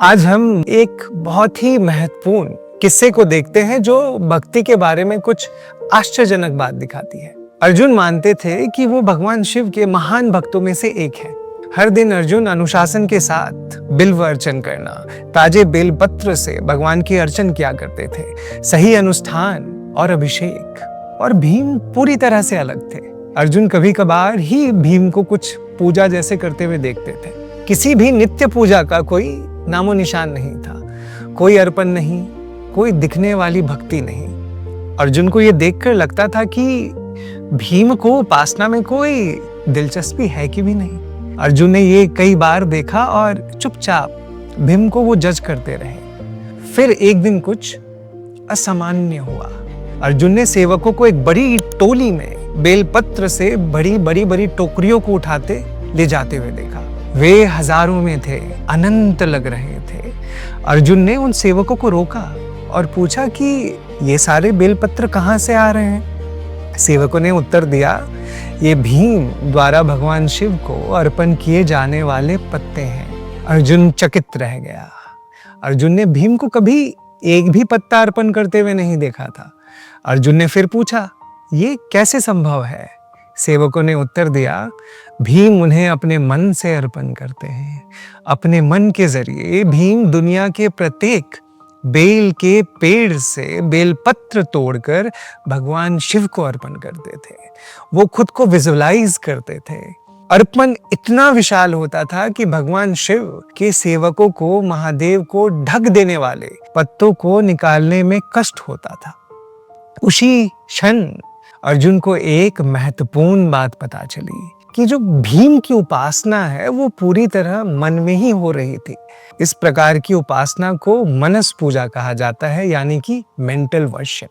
आज हम एक बहुत ही महत्वपूर्ण किस्से को देखते हैं जो भक्ति के बारे में कुछ आश्चर्यजनक बात दिखाती है। अर्जुन मानते थे कि वो भगवान शिव के महान भक्तों में से एक है। हर दिन अर्जुन अनुशासन के साथ बिल्व अर्चन करना, ताजे बेल पत्र से भगवान की अर्चन किया करते थे, सही अनुष्ठान और अभिषेक। और भीम पूरी तरह से अलग थे। अर्जुन कभी कभार ही भीम को कुछ पूजा जैसे करते हुए देखते थे। किसी भी नित्य पूजा का कोई नामो निशान नहीं था, कोई अर्पण नहीं, कोई दिखने वाली भक्ति नहीं। अर्जुन को यह देखकर लगता था कि भीम को उपासना में कोई दिलचस्पी है कि भी नहीं। अर्जुन ने ये कई बार देखा और चुपचाप भीम को वो जज करते रहे। फिर एक दिन कुछ असामान्य हुआ। अर्जुन ने सेवकों को एक बड़ी टोली में बेलपत्र से बड़ी टोकरियों को उठाते ले जाते हुए देखा। वे हजारों में थे, अनंत लग रहे थे। अर्जुन ने उन सेवकों को रोका और पूछा कि ये सारे बेलपत्र कहाँ से आ रहे हैं। सेवकों ने उत्तर दिया, ये भीम द्वारा भगवान शिव को अर्पण किए जाने वाले पत्ते हैं। अर्जुन चकित रह गया। अर्जुन ने भीम को कभी एक भी पत्ता अर्पण करते हुए नहीं देखा था। अर्जुन ने फिर पूछा, ये कैसे संभव है। सेवकों ने उत्तर दिया, भीम उन्हें अपने मन से अर्पण करते हैं। अपने मन के जरिए भीम दुनिया के प्रत्येक बेल के पेड़ से बेलपत्र तोड़कर भगवान शिव को अर्पण करते थे। वो खुद को विजुअलाइज करते थे। अर्पण इतना विशाल होता था कि भगवान शिव के सेवकों को महादेव को ढक देने वाले पत्तों को निकालने में कष्ट होता था। उसी क्षण अर्जुन को एक महत्वपूर्ण बात पता चली कि जो भीम की उपासना है वो पूरी तरह मन में ही हो रही थी। इस प्रकार की उपासना को मनस पूजा कहा जाता है, यानी कि मेंटल वर्शिप।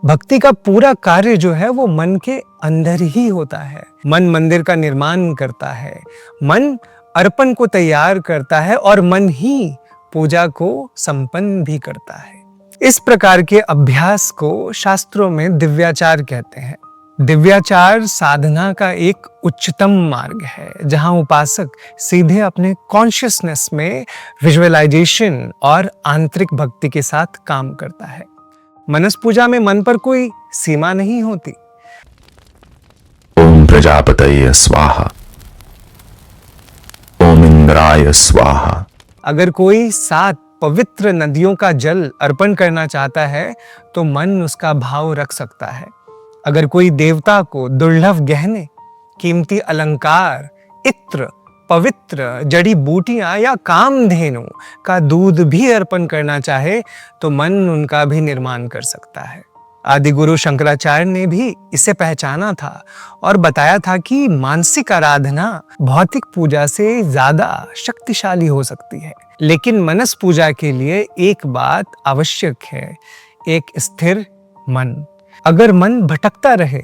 भक्ति का पूरा कार्य जो है वो मन के अंदर ही होता है। मन मंदिर का निर्माण करता है, मन अर्पण को तैयार करता है और मन ही पूजा को संपन्न भी करता है। इस प्रकार के अभ्यास को शास्त्रों में दिव्याचार कहते हैं। दिव्याचार साधना का एक उच्चतम मार्ग है जहां उपासक सीधे अपने कॉन्शियसनेस में विजुअलाइजेशन और आंतरिक भक्ति के साथ काम करता है। मनस पूजा में मन पर कोई सीमा नहीं होती। ओम प्रजापतये स्वाहा, ओम इंद्राय स्वाहा। अगर कोई 7 पवित्र नदियों का जल अर्पण करना चाहता है तो मन उसका भाव रख सकता है। अगर कोई देवता को दुर्लभ गहने, कीमती अलंकार, इत्र, पवित्र जड़ी बूटियां या कामधेनु का दूध भी अर्पण करना चाहे तो मन उनका भी निर्माण कर सकता है। आदि गुरु शंकराचार्य ने भी इसे पहचाना था और बताया था कि मानसिक आराधना भौतिक पूजा से ज्यादा शक्तिशाली हो सकती है। लेकिन मनस पूजा के लिए एक बात आवश्यक है, एक स्थिर मन। अगर मन भटकता रहे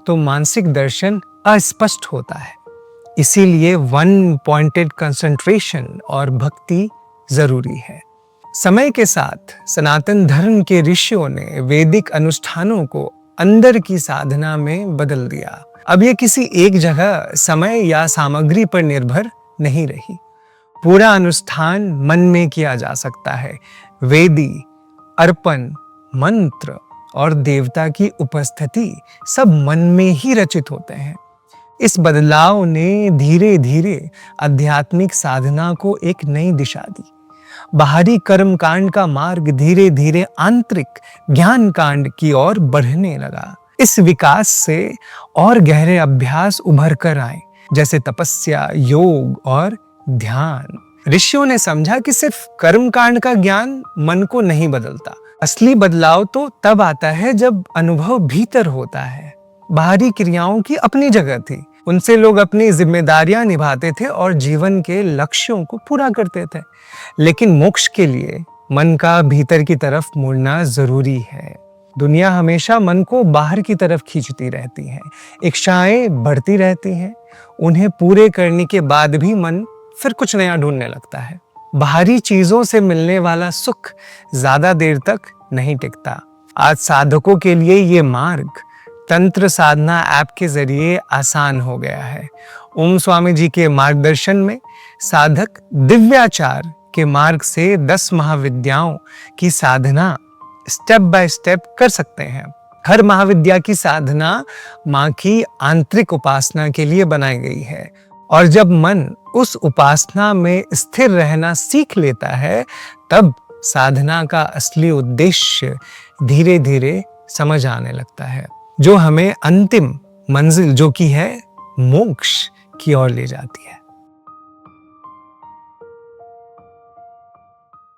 तो मानसिक दर्शन अस्पष्ट होता है। इसीलिए वन पॉइंटेड कंसंट्रेशन और भक्ति जरूरी है। समय के साथ सनातन धर्म के ऋषियों ने वैदिक अनुष्ठानों को अंदर की साधना में बदल दिया। अब ये किसी एक जगह, समय या सामग्री पर निर्भर नहीं रही। पूरा अनुष्ठान मन में किया जा सकता है। वेदी, अर्पण, मंत्र और देवता की उपस्थिति सब मन में ही रचित होते हैं। इस बदलाव ने धीरे धीरे आध्यात्मिक साधना को एक नई दिशा दी। बाहरी कर्म कांड का मार्ग धीरे धीरे आंतरिक ज्ञान कांड की ओर बढ़ने लगा। इस विकास से और गहरे अभ्यास उभर कर आए, जैसे तपस्या, योग और ध्यान। ऋषियों ने समझा कि सिर्फ कर्म कांड का ज्ञान मन को नहीं बदलता। असली बदलाव तो तब आता है जब अनुभव भीतर होता है। बाहरी क्रियाओं की अपनी जगह थी, उनसे लोग अपनी जिम्मेदारियां निभाते थे और जीवन के लक्ष्यों को पूरा करते थे। लेकिन मोक्ष के लिए मन का भीतर की तरफ मुड़ना जरूरी है। दुनिया हमेशा मन को बाहर की तरफ खींचती रहती है। इच्छाएं बढ़ती रहती हैं। उन्हें पूरे करने के बाद भी मन फिर कुछ नया ढूंढने लगता है। बाहरी चीजों से मिलने वाला सुख ज्यादा देर तक नहीं टिकता। आज साधकों के लिए ये मार्ग तंत्र साधना ऐप के जरिए आसान हो गया है। ओम स्वामी जी के मार्गदर्शन में साधक दिव्याचार के मार्ग से 10 महाविद्याओं की साधना स्टेप बाय स्टेप कर सकते हैं। हर महाविद्या की साधना माँ की आंतरिक उपासना के लिए बनाई गई है, और जब मन उस उपासना में स्थिर रहना सीख लेता है, तब साधना का असली उद्देश्य धीरे धीरे समझ आने लगता है, जो हमें अंतिम मंजिल जो कि है मोक्ष की ओर ले जाती है।